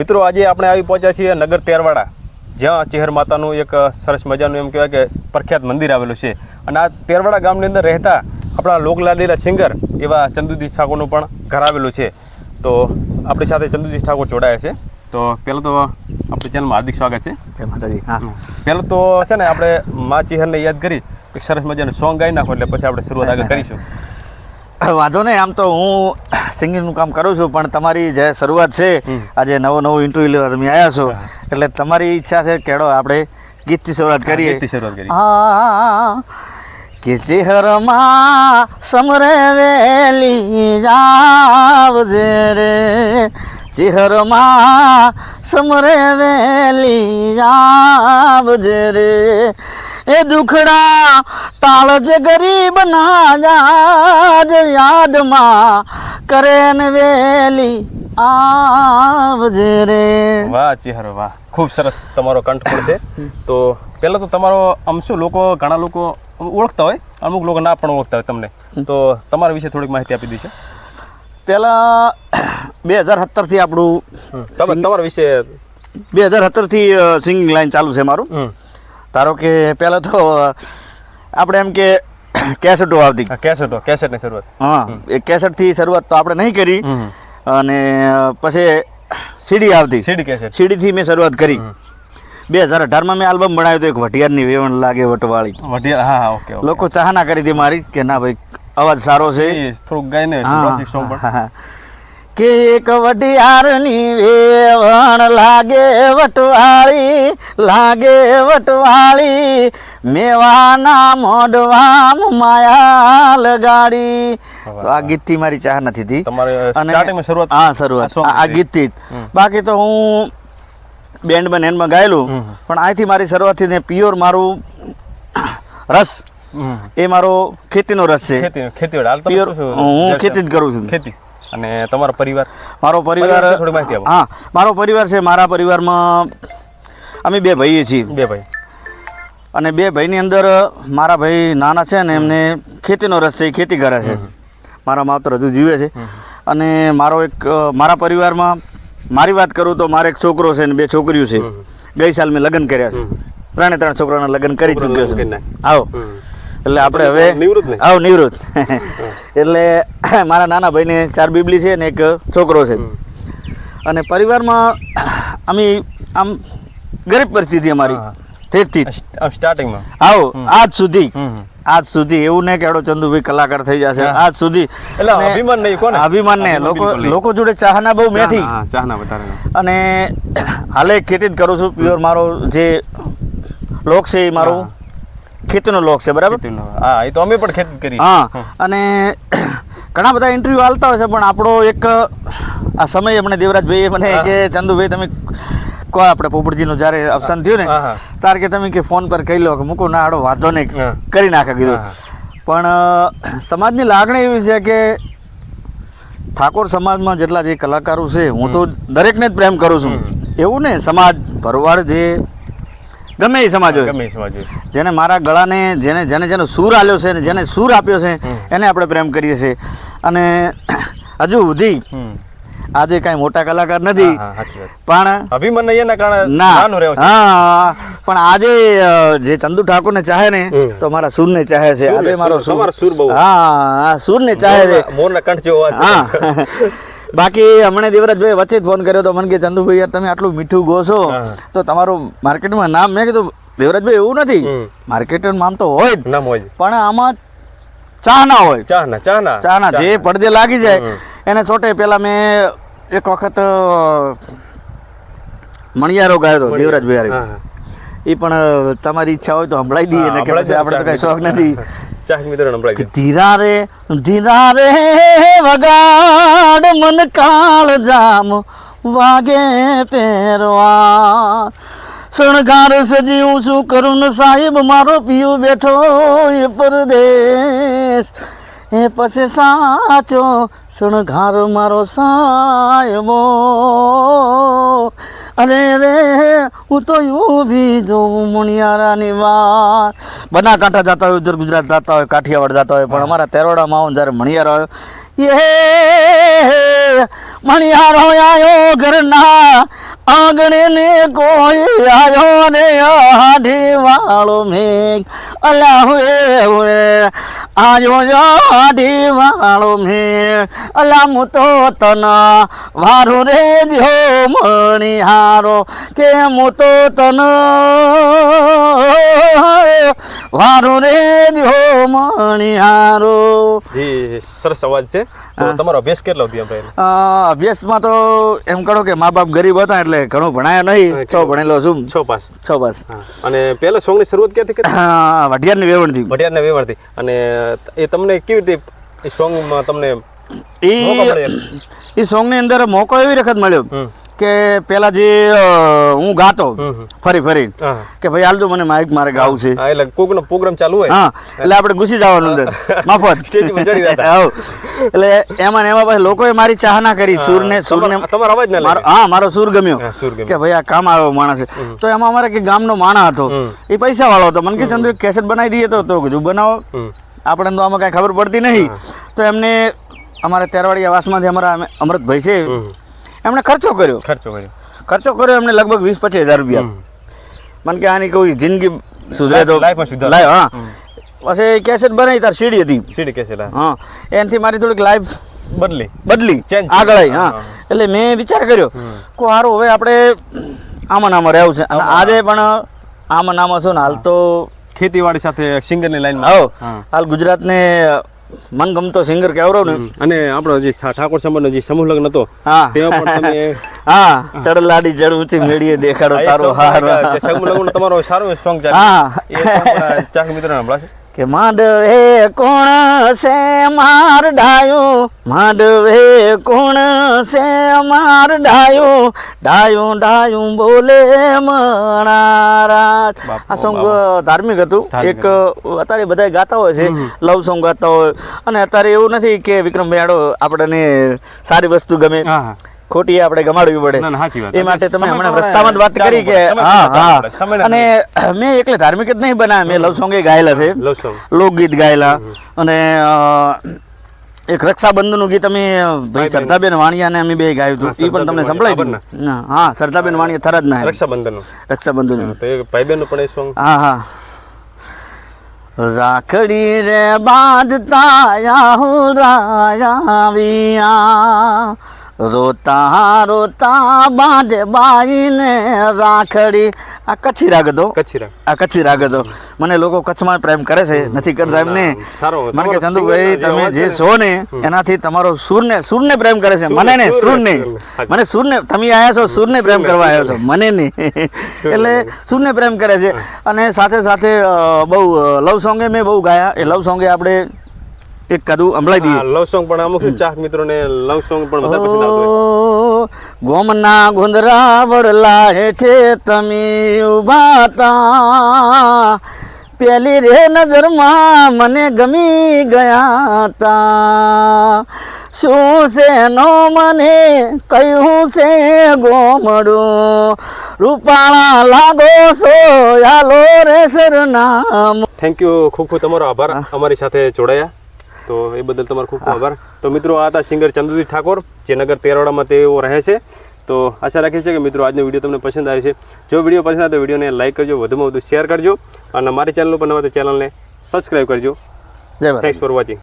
મિત્રો આજે આપણે આવી પહોંચ્યા છીએ નગર તેરવાડા, જ્યાં ચેહર માતાનું એક સરસ મજાનું એમ કહેવાય કે પ્રખ્યાત મંદિર આવેલું છે. અને આ તેરવાડા ગામની અંદર રહેતા આપણા લોકલાડીલા સિંગર એવા ચંદુજી ઠાકોરનું પણ ઘર આવેલું છે. તો આપણી સાથે ચંદુજી ઠાકોર જોડાયા છે. તો પહેલાં તો આપણી ચેનલમાં હાર્દિક સ્વાગત છે. જય માતાજી. હા, પહેલાં તો છે ને આપણે મા ચેહરને યાદ કરી એક સરસ મજાનું સોંગ ગાઈ નાખો એટલે પછી આપણે શરૂઆત આગળ કરીશું. વાંધો નહીં. આમ તો હું સિંગિંગનું કામ કરું છું, પણ તમારી જે શરૂઆત છે, આજે નવું ઇન્ટરવ્યુ લેવા તમે આવ્યા છો, એટલે તમારી ઈચ્છા છે કેડો આપણે ગીતથી શરૂઆત કરીએ. કે ચેહરમાં સમરે વેલી આવજે રે, ચેહરમાં સમરે વેલી આવજે રે, એ દુખડા ટાળજે ગરીબ ના જાજ, યાદમાં કરે ને વેલી આવજે રે. વાહ ચેહર વાહ, ખૂબ સરસ તમારો કંઠ છે. તો પહેલાં તો તમારો આમ શું લોકો ઘણા લોકો ઓળખતા હોય, અમુક લોકો ના પણ ઓળખતા હોય તમને, તો તમારા વિશે થોડીક માહિતી આપી દીધી છે. પહેલાં 2017થી આપણું તમારા વિશે 2017થી સિંગિંગ લાઈન ચાલુ છે મારું. ધારો કે પહેલાં તો આપણે એમ કે કેસેટો આવતી, કેસેટની શરૂઆત. હા, એ કેસેટથી શરૂઆત તો આપણે નહીં કરી, અને પછી સીડી આવતી, સીડીથી મેં શરૂઆત કરી. 2018માં મેં આલ્બમ બનાવ્યો હતો, એક વઢિયારની વેવણ લાગે વટવાળી. હા, ઓકે. લોકો ચાહના કરી હતી મારી કે ના ભાઈ અવાજ સારો છે, થોડુંક ગાઈને સોંગ પણ. કે એક વઢિયારની વેવણ લાગે વટવાળી, મેવાના મોઢવામ માયા લગાડી. તો આ ગીતથી મારી ચાહ નથી હતી. શરૂઆત આ ગીતથી. બાકી તો હું બેન્ડમાં એન્ડમાં ગાયેલું, પણ અહીંથી મારી શરૂઆતથી ને પ્યોર મારું રસ એ મારો ખેતીનો રસ છે. હું ખેતી જ કરું છું. ખેતી. અને તમારો પરિવાર? મારો પરિવાર, થોડી માહિતી આપો. હા, મારો પરિવાર છે. મારા પરિવારમાં અમે 2 ભાઈએ છીએ. 2 ભાઈ. અને 2 ભાઈની અંદર મારા ભાઈ નાના છે ને, એમને ખેતીનો રસ છે, ખેતી કરે છે. મારા માવતર હજુ જીવે છે. અને મારા પરિવારમાં મારી વાત કરું તો મારે એક છોકરો છે ને 2 છોકરીઓ છે. ગઈ સાલ મેં લગ્ન કર્યા છે. 3 છોકરાના લગ્ન કરી ચૂક્યો છે. આવો એટલે આપણે હવે નિવૃત્ત. એટલે મારા નાના ભાઈને 4 બીબલી છે ને એક છોકરો છે. અને પરિવારમાં અમે આમ ગરીબ પરિસ્થિતિ અમારી ઠીકથી સ્ટાર્ટિંગમાં આજ સુધી એવું નહીં કે એડો ચંદુભાઈ કલાકાર થઈ જશે. આજ સુધી અભિમાન નહીં. લોકો જોડે ચાહના બહુ મેઠી. અને હાલે ખેતી જ કરું છું. પ્યોર મારો જે લોક છે એ મારો ખેતીનો લોક છે. બરાબર? હા, એ તો અમે પણ ખેતી કરી. હા, અને ઘણા બધા ઇન્ટરવ્યુ આવતા હોય છે, પણ આપણો એક આ સમય આપણે દેવરાજભાઈએ મને કે ચંદુભાઈ તમે કહો, આપણે પોપટજીનું જ્યારે અવસાન થયું ને ત્યારે કે તમે કે ફોન પર કહી લો કે મૂકો ના આડો વાંધો નહીં કરી નાખે કીધું. પણ સમાજની લાગણી એવી છે કે ઠાકોર સમાજમાં જેટલા જે કલાકારો છે, હું તો દરેકને જ પ્રેમ કરું છું. એવું ને સમાજ ભરવાડ જે ગમે એ સમાજ હોય, જેને મારા ગળાને જેને સૂર આલ્યો છે ને જેને સૂર આપ્યો છે એને આપણે પ્રેમ કરીએ છીએ. અને હજુ સુધી આજે કાંઈ મોટા કલાકાર નથી, પણ અભિમાન એના કારણે પણ આજે જે ચંદુ ઠાકોરને ચાહે ને તો મારા સૂરને ચાહે છે. આજે મારો સૂર બહુ, હા, સૂરને ચાહે છે. મોરના કંઠ જેવો અવાજ. હા. બાકી હમણાં દેવરાજભાઈ વચ્ચે જ ફોન કર્યો તો મને કે ચંદુભાઈ યાર તમે આટલું મીઠું ગો છો, તો તમારું માર્કેટમાં નામ. મેં કીધું દેવરાજભાઈ એવું નથી, માર્કેટનું નામ તો હોય જ, પણ આમાં ચાહના હોય. ચાહના જે પડદે લાગી જાય એને છોટે. પેલા મેં એક વખત મણિયારો ગાયો હતો દેવરાજભાઈ. એ પણ તમારી ઈચ્છા હોય તો સંભળાઈ દઈએ ને, કે પછી આપણે તો કઈ શોખ નથી. ધીરા રે વગાડ મન કાળ જામ વાગે પહેરવા, શણગાર સજીવું શું કરું ને સાહેબ, મારો પિયો બેઠો એ પરદેશ, એ પછી સાચો શણગાર મારો સાહેબો. અરે રે હું તો યું ભી જોઉં મુનિયારાની વાત. બનાસકાંઠા જતા હોય, ઉત્તર ગુજરાત જતા હોય, કાઠિયાવાડ જતા હોય, પણ અમારા તેરવાડામાં આવો જ્યારે મણિયારો આવ્યો, એ મણિયારો આયો ઘરના આંગણે ને કોઈ આયો ને આઢી વાળો મેઘ અલા હુએ આયો આઢી વાળો મેઘ અલા મુ તો તના વારું રે જો મણિયારો કે મુ તો તના વારું રે જો મણિયારો. જી સરસ અવાજ છે. તો તમારો અભ્યાસ કેટલો થયો ભાઈ? અભ્યાસમાં તો એમ કહો કે મા બાપ ગરીબ હતા એટલે ઘણું ભણાયો નહીં. 6 ભણેલો છું. 6 પાસ. 6 પાસ. અને પહેલા સોંગની શરૂઆત ક્યાંથી કરી? વઢિયારની વેવણથી. વઢિયારના વેવણથી. અને એ તમને કેવી રીતે એ સોંગમાં તમને મોકો મળ્યો? એ સોંગની અંદર મોકો એવી વખત મળ્યો કે પેલા જે હું ગાતો ફરી ફરી કે ભાઈ હાલ તો મને માઇક મારે ગાવું છે. એટલે કોકનો પ્રોગ્રામ ચાલુ હોય એટલે આપણે ઘૂસી જવાનું અંદર મફત. એટલે એમાં ને એમાં પછી લોકોએ મારી ચાહના કરી. સુરને તમારો અવાજ ના લાગે. મારો સુર ગમ્યો કે ભાઈ આ કામ આવ્યો માણસ. તો એમાં અમારે કે ગામનો માણા હતો એ પૈસા વાળો હતો. મને કે ચંદુ કેસેટ બનાવી દઈએ તો કીધું બનાવો. આપણે તો આમાં કઈ ખબર પડતી નહીં. તો એમને અમારે તેરવાડી આવાસમાંથી અમારા અમૃતભાઈ છે એમણે ખર્ચો કર્યો એમને લગભગ 20-25 હજાર રૂપિયા. મને કે આની કોઈ જિંદગી સુધરે તો લાઈવ. હા પછી કેસેટ બનાવી તાર સીડી હતી. સીડી કેસેટ. હા એનાથી મારી થોડીક લાઈફ બદલી આગળ આવી. હા એટલે મેં વિચાર કર્યો કે સારું હવે આપણે આમાં રહેવું છે. અને આજે પણ આમાં છું ને હાલ તો ખેતીવાડી સાથે સિંગરની લાઈનમાં. હાલ ગુજરાતને મનગમતો સિંગર કહેવારો ને. અને આપણો જે ઠાકોર સમાજનો જે સમૂહ લગ્ન હતો તેમાં પણ તમે ચડલાડી ચડ ઊંચી મેળીએ દેખાડો તારો હાર. સમૂહ લગ્ન તમારો સારો સોંગ ચાલે. ચાક મિત્રો સાંભળાશે કે માંડવે કોણ છે માર ડાયું, માંડવે કોણ છે માર ડાયું, ડાયું ડાયું બોલે મણારાટ. આ સોંગ ધાર્મિક હતું. એક અત્યારે બધા ગાતા હોય છે, લવ સોંગ ગાતા હોય. અને અત્યારે એવું નથી કે વિક્રમભાઈ આડો આપણને સારી વસ્તુ ગમે, ખોટી આપણે ગમાડવી પડે. એ માટે તમે હમણાં રસ્તામાં વાત કરી કે અને મેં એકલે ધાર્મિક જ નહીં બનાવ્યા, મેં લવ સોંગ ગાયેલા છે, લોકગીત ગાયેલા. અને એક રક્ષાબંધનનું ગીત અમે ભાઈ સરદાબેન વાણિયાને અમે બે ગાયું હતું, એ પણ તમને સંભળાય હતું. હા સરદાબેન વાણિયા થરાદના રક્ષાબંધન. હા હા. રાખડી રે બાંધતા રાયા રોતા રોતા બાંધે બાઈને રાખડી. આ કચ્છી રાગ હતો. આ કચ્છી રાગ હતો. મને લોકો કચ્છમાં પ્રેમ કરે છે, નથી કરતા એમને. મને કે ચંદુભાઈ તમે જે છો ને એનાથી તમારો સૂરને પ્રેમ કરે છે, મને ને સૂરને. મને સૂરને તમે આવ્યા છો, સૂરને પ્રેમ કરવા આવ્યો છો, મને નહીં. એટલે સૂરને પ્રેમ કરે છે. અને સાથે સાથે બહુ લવ સોંગે મેં બહુ ગાયા. એ લવ સોંગે આપણે એક કદું સંભળાઈ દઈએ. લવ સોંગ પણ અમુક ચાહક મિત્રોને લવ સોંગ પણ વધારે પસંદ આવતું હોય. ગોમના ગુંદરા વડલા હેઠે તમે ઉભા તા, પેલી રે નજરમાં મને ગમી ગયા તા. શું છે નો મને કહ્યું છે ગોમડું, રૂપાળા લાગો છો યાલો રે સરનામ. થેન્ક યુ, ખૂબ ખૂબ તમારો આભાર અમારી સાથે જોડાયા. તો એ બદલ તમારો ખૂબ ખૂબ આભાર. તો મિત્રો આ હતા સિંગર ચંદુજી ઠાકોર, જે નગર તેરવાડામાં તેઓ રહે છે. તો આશા રાખીએ છીએ કે મિત્રો આજનો વિડીયો તમને પસંદ આવ્યો છે. જો વિડીયો પસંદ આવે તો વિડીયોને લાઈક કરજો, વધુમાં વધુ શેર કરજો, અને મારી ચેનલ ઉપર નવા તો ચેનલને સબસ્ક્રાઈબ કરજો. જય ભારત. Thanks for watching.